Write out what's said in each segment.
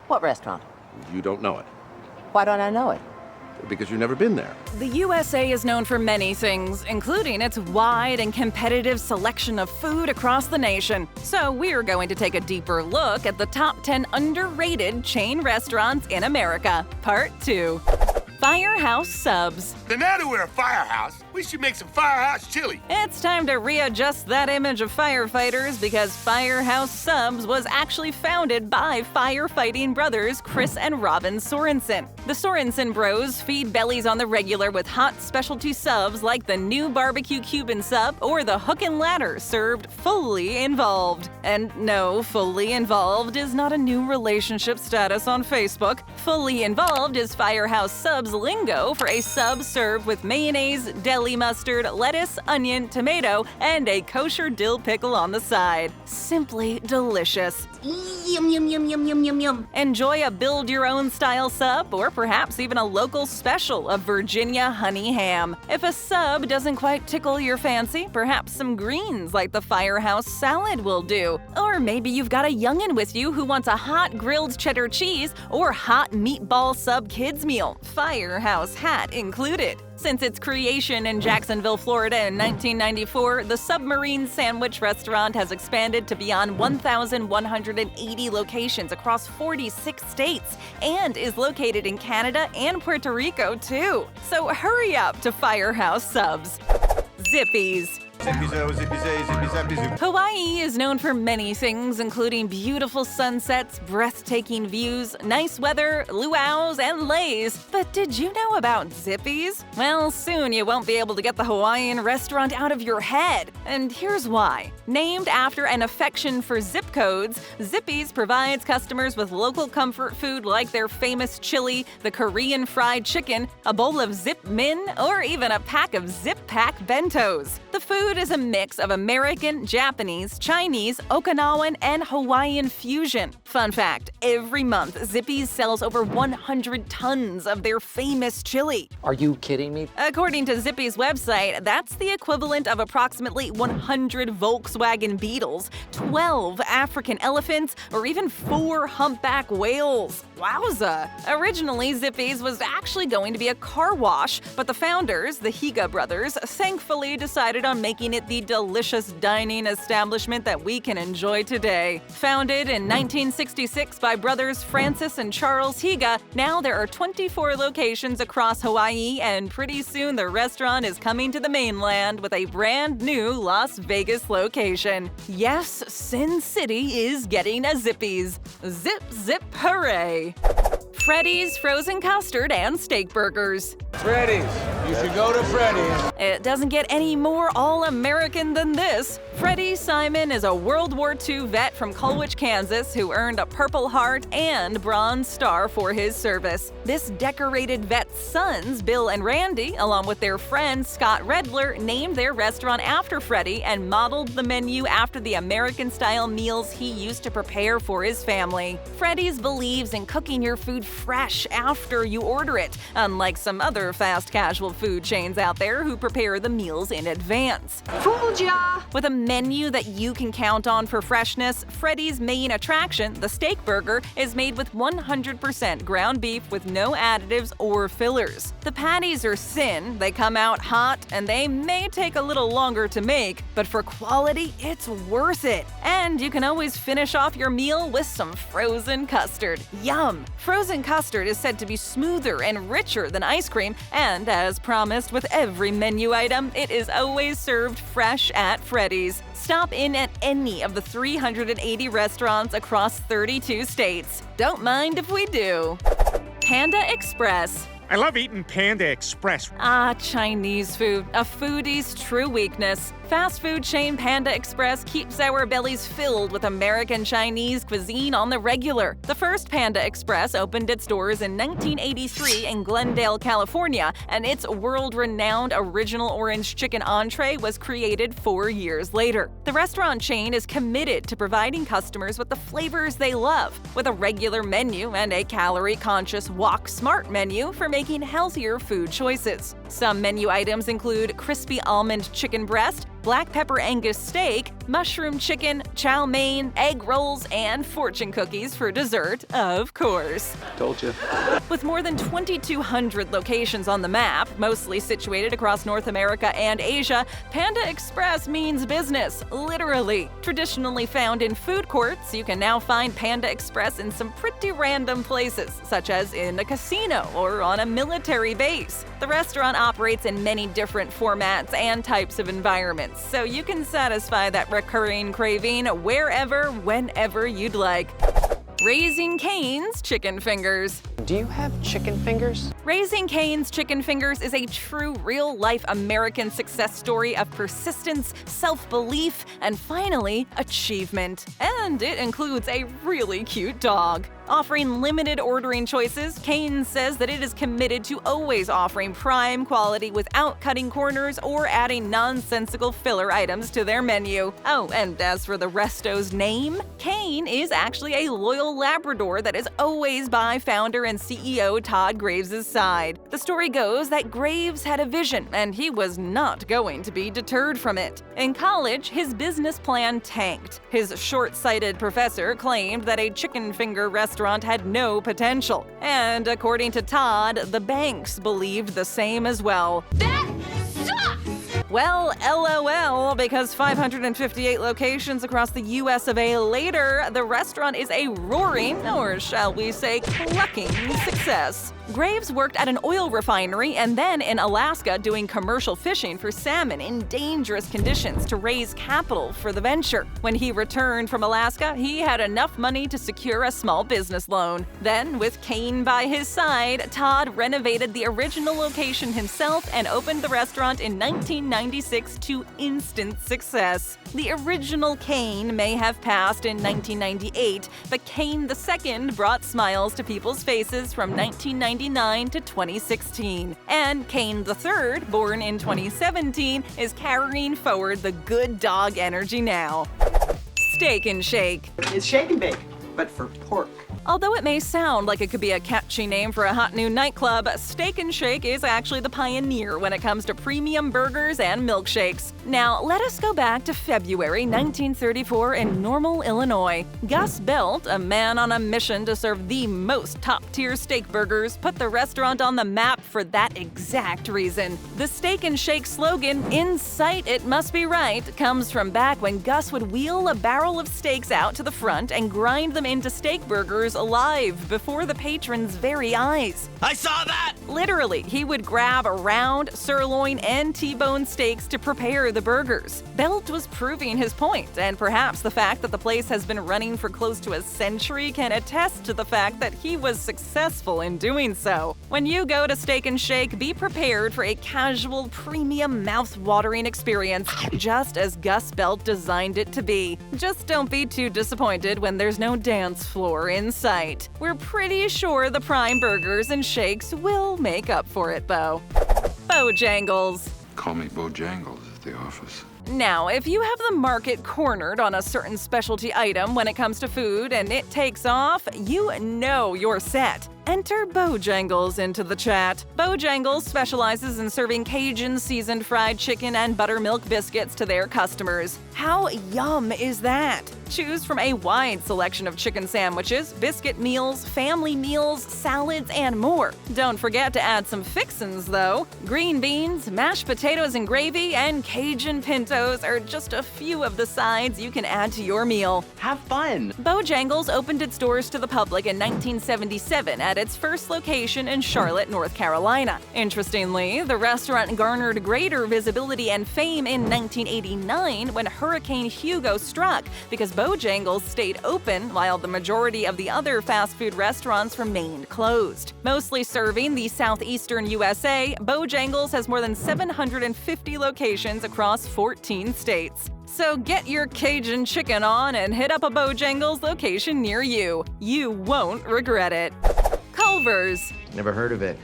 What restaurant? You don't know it. Why don't I know it? Because you've never been there. The USA is known for many things, including its wide and competitive selection of food across the nation. So we're going to take a deeper look at the top 10 underrated chain restaurants in America, Part 2. Firehouse Subs. Now that we're a firehouse, we should make some firehouse chili. It's time to readjust that image of firefighters because Firehouse Subs was actually founded by firefighting brothers Chris and Robin Sorensen. The Sorensen bros feed bellies on the regular with hot specialty subs like the new barbecue Cuban sub or the hook and ladder served fully involved. And no, fully involved is not a new relationship status on Facebook. Fully involved is Firehouse Subs lingo for a sub served with mayonnaise, deli mustard, lettuce, onion, tomato, and a kosher dill pickle on the side. Simply delicious. Yum, yum, yum, yum, yum, yum, yum. Enjoy a build-your-own style sub or perhaps even a local special of Virginia honey ham. If a sub doesn't quite tickle your fancy, perhaps some greens like the Firehouse salad will do. Or maybe you've got a youngin' with you who wants a hot grilled cheddar cheese or hot meatball sub kids meal. Firehouse hat included. Since its creation in Jacksonville, Florida in 1994, the Submarine Sandwich Restaurant has expanded to beyond 1,180 locations across 46 states and is located in Canada and Puerto Rico, too. So hurry up to Firehouse Subs. Zippy's. Hawaii is known for many things, including beautiful sunsets, breathtaking views, nice weather, luau's, and lays. But did you know about Zippy's? Well, soon you won't be able to get the Hawaiian restaurant out of your head. And here's why. Named after an affection for zip codes, Zippy's provides customers with local comfort food like their famous chili, the Korean fried chicken, a bowl of Zip Min, or even a pack of Zip Pack bentos. The food is a mix of American, Japanese, Chinese, Okinawan, and Hawaiian fusion. Fun fact, every month Zippy's sells over 100 tons of their famous chili. Are you kidding me? According to Zippy's website, that's the equivalent of approximately 100 Volkswagen Beetles, 12 African elephants, or even 4 humpback whales. Wowza! Originally, Zippy's was actually going to be a car wash, but the founders, the Higa brothers, thankfully decided on making it the delicious dining establishment that we can enjoy today. Founded in 1966 by brothers Francis and Charles Higa, now there are 24 locations across Hawaii, and pretty soon the restaurant is coming to the mainland with a brand new Las Vegas location. Yes, Sin City is getting a Zippy's. Zip, zip, hooray! Freddy's frozen custard and Steakburgers. Freddy's. You should go to Freddy's. It doesn't get any more all-American than this. Freddy Simon is a World War II vet from Colwich, Kansas, who earned a Purple Heart and Bronze Star for his service. This decorated vet's sons, Bill and Randy, along with their friend Scott Redler, named their restaurant after Freddy and modeled the menu after the American-style meals he used to prepare for his family. Freddy's believes in cooking your food fresh after you order it, unlike some other fast casual food chains out there who prepare the meals in advance. Fooled ya! With a menu that you can count on for freshness, Freddy's main attraction, the Steakburger, is made with 100% ground beef with no additives or fillers. The patties are thin, they come out hot, and they may take a little longer to make, but for quality, it's worth it. And you can always finish off your meal with some frozen custard. Yum! Frozen custard is said to be smoother and richer than ice cream, and as promised with every menu item, it is always served fresh at Freddy's. Stop in at any of the 380 restaurants across 32 states. Don't mind if we do. Panda Express. I love eating Panda Express. Ah, Chinese food, a foodie's true weakness. Fast food chain Panda Express keeps our bellies filled with American Chinese cuisine on the regular. The first Panda Express opened its doors in 1983 in Glendale, California, and its world-renowned original orange chicken entree was created 4 years later. The restaurant chain is committed to providing customers with the flavors they love, with a regular menu and a calorie-conscious Walk Smart menu for making healthier food choices. Some menu items include crispy almond chicken breast, black pepper Angus steak, mushroom chicken, chow mein, egg rolls, and fortune cookies for dessert, of course. Told you. With more than 2,200 locations on the map, mostly situated across North America and Asia, Panda Express means business, literally. Traditionally found in food courts, you can now find Panda Express in some pretty random places, such as in a casino or on a military base. The restaurant operates in many different formats and types of environments, so you can satisfy that recurring craving wherever, whenever you'd like. Raising Cane's Chicken Fingers. Do you have chicken fingers? Raising Cane's Chicken Fingers is a true real-life American success story of persistence, self-belief, and finally, achievement. And it includes a really cute dog. Offering limited ordering choices, Cane's says that it is committed to always offering prime quality without cutting corners or adding nonsensical filler items to their menu. Oh, and as for the resto's name, Cane is actually a loyal Labrador that is always by founder and CEO Todd Graves' side. The story goes that Graves had a vision, and he was not going to be deterred from it. In college, his business plan tanked. His short-sighted professor claimed that a chicken finger restaurant had no potential. And according to Todd, the banks believed the same as well. That sucks! Well, LOL, because 558 locations across the US of A later, the restaurant is a roaring, or shall we say, clucking success. Graves worked at an oil refinery and then in Alaska doing commercial fishing for salmon in dangerous conditions to raise capital for the venture. When he returned from Alaska, he had enough money to secure a small business loan. Then, with Cane by his side, Todd renovated the original location himself and opened the restaurant in 1996 to instant success. The original Cane may have passed in 1998, but Cane II brought smiles to people's faces from 1999 to 2016. And Cane III, born in 2017, is carrying forward the good dog energy now. Steak and Shake. It's shake and bake, but for pork. Although it may sound like it could be a catchy name for a hot new nightclub, Steak and Shake is actually the pioneer when it comes to premium burgers and milkshakes. Now, let us go back to February 1934 in Normal, Illinois. Gus Belt, a man on a mission to serve the most top-tier Steakburgers, put the restaurant on the map for that exact reason. The Steak and Shake slogan, "In sight, it must be right," comes from back when Gus would wheel a barrel of steaks out to the front and grind them into Steakburgers alive before the patrons' very eyes. I saw that! Literally, he would grab a round, sirloin, and T-bone steaks to prepare the burgers. Belt was proving his point, and perhaps the fact that the place has been running for close to a century can attest to the fact that he was successful in doing so. When you go to Steak and Shake, be prepared for a casual, premium, mouth-watering experience, just as Gus Belt designed it to be. Just don't be too disappointed when there's no dance floor in sight. We're pretty sure the prime burgers and shakes will make up for it, though. Bojangles. Call me Bojangles at the office. Now, if you have the market cornered on a certain specialty item when it comes to food and it takes off, you know you're set. Enter Bojangles into the chat. Bojangles specializes in serving Cajun seasoned fried chicken and buttermilk biscuits to their customers. How yum is that? Choose from a wide selection of chicken sandwiches, biscuit meals, family meals, salads, and more. Don't forget to add some fixins, though. Green beans, mashed potatoes and gravy, and Cajun pintos are just a few of the sides you can add to your meal. Have fun! Bojangles opened its doors to the public in 1977 at its first location in Charlotte, North Carolina. Interestingly, the restaurant garnered greater visibility and fame in 1989 when Hurricane Hugo struck because Bojangles stayed open while the majority of the other fast food restaurants remained closed. Mostly serving the southeastern USA, Bojangles has more than 750 locations across 14 states. So get your Cajun chicken on and hit up a Bojangles location near you. You won't regret it. Culver's. Never heard of it.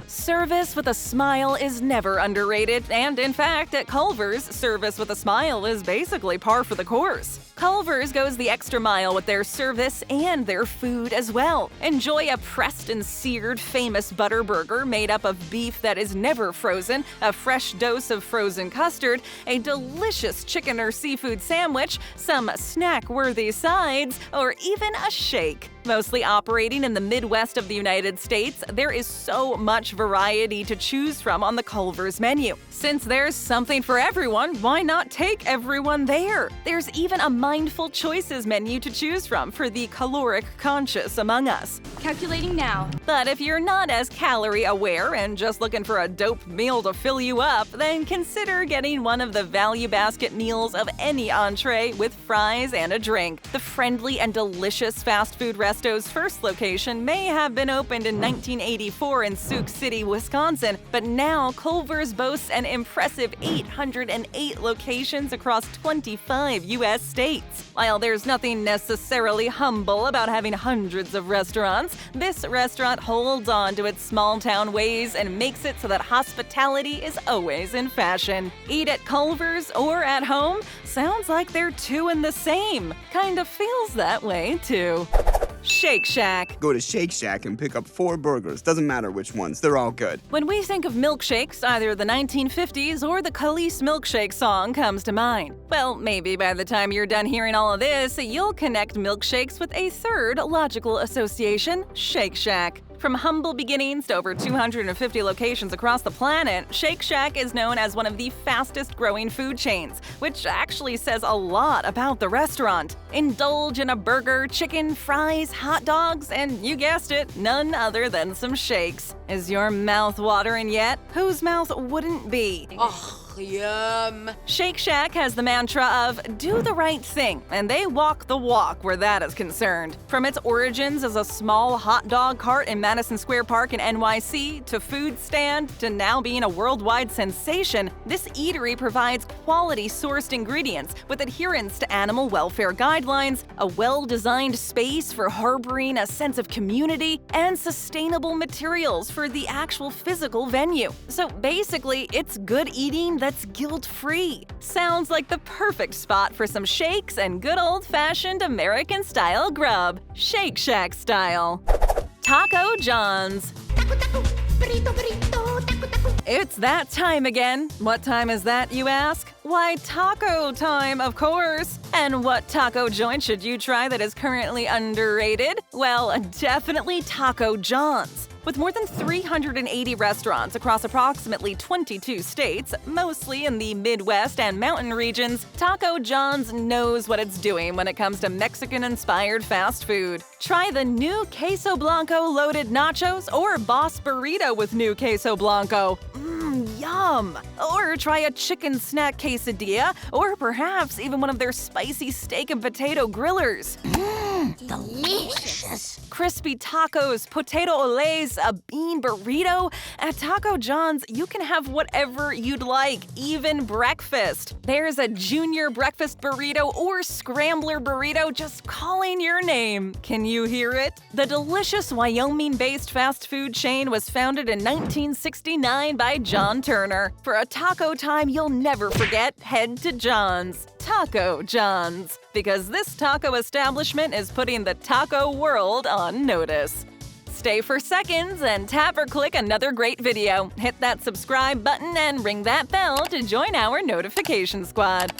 Service with a smile is never underrated, and in fact, at Culver's, service with a smile is basically par for the course. Culver's goes the extra mile with their service and their food as well. Enjoy a pressed and seared famous butter burger made up of beef that is never frozen, a fresh dose of frozen custard, a delicious chicken or seafood sandwich, some snack-worthy sides, or even a shake. Mostly operating in the Midwest of the United States, there is so much variety to choose from on the Culver's menu. Since there's something for everyone, why not take everyone there? There's even a mindful choices menu to choose from for the caloric conscious among us. Calculating now. But if you're not as calorie aware and just looking for a dope meal to fill you up, then consider getting one of the value basket meals of any entree with fries and a drink. The friendly and delicious fast food Resto's first location may have been opened in 1984 in Sioux City, Wisconsin, but now Culver's boasts an impressive 808 locations across 25 U.S. states. While there's nothing necessarily humble about having hundreds of restaurants, this restaurant holds on to its small-town ways and makes it so that hospitality is always in fashion. Eat at Culver's or at home? Sounds like they're two in the same. Kind of feels that way, too. Shake Shack. Go to Shake Shack and pick up 4 burgers. Doesn't matter which ones, they're all good. When we think of milkshakes, either the 1950s or the Khalees milkshake song comes to mind. Well, maybe by the time you're done hearing all of this, you'll connect milkshakes with a third logical association, Shake Shack. From humble beginnings to over 250 locations across the planet, Shake Shack is known as one of the fastest-growing food chains, which actually says a lot about the restaurant. Indulge in a burger, chicken, fries, hot dogs, and you guessed it, none other than some shakes. Is your mouth watering yet? Whose mouth wouldn't be? Yum. Shake Shack has the mantra of do the right thing, and they walk the walk where that is concerned. From its origins as a small hot dog cart in Madison Square Park in NYC, to food stand, to now being a worldwide sensation, this eatery provides quality-sourced ingredients with adherence to animal welfare guidelines, a well-designed space for harboring a sense of community, and sustainable materials for the actual physical venue. So basically, it's good eating that's guilt-free. Sounds like the perfect spot for some shakes and good old-fashioned American-style grub. Shake Shack style. Taco John's. It's that time again. What time is that, you ask? Why, taco time, of course. And what taco joint should you try that is currently underrated? Well, definitely Taco John's. With more than 380 restaurants across approximately 22 states, mostly in the Midwest and mountain regions, Taco John's knows what it's doing when it comes to Mexican-inspired fast food. Try the new Queso Blanco loaded nachos or Boss Burrito with new Queso Blanco. Yum! Or try a chicken snack quesadilla, or perhaps even one of their spicy steak and potato grillers. Delicious. Crispy tacos, potato olays, a bean burrito. At Taco John's, you can have whatever you'd like, even breakfast. There's a junior breakfast burrito or scrambler burrito just calling your name. Can you hear it? The delicious Wyoming-based fast food chain was founded in 1969 by John Turner. For a taco time you'll never forget, head to John's. Taco John's. Because this taco establishment is putting the taco world on notice. Stay for seconds and tap or click another great video. Hit that subscribe button and ring that bell to join our notification squad.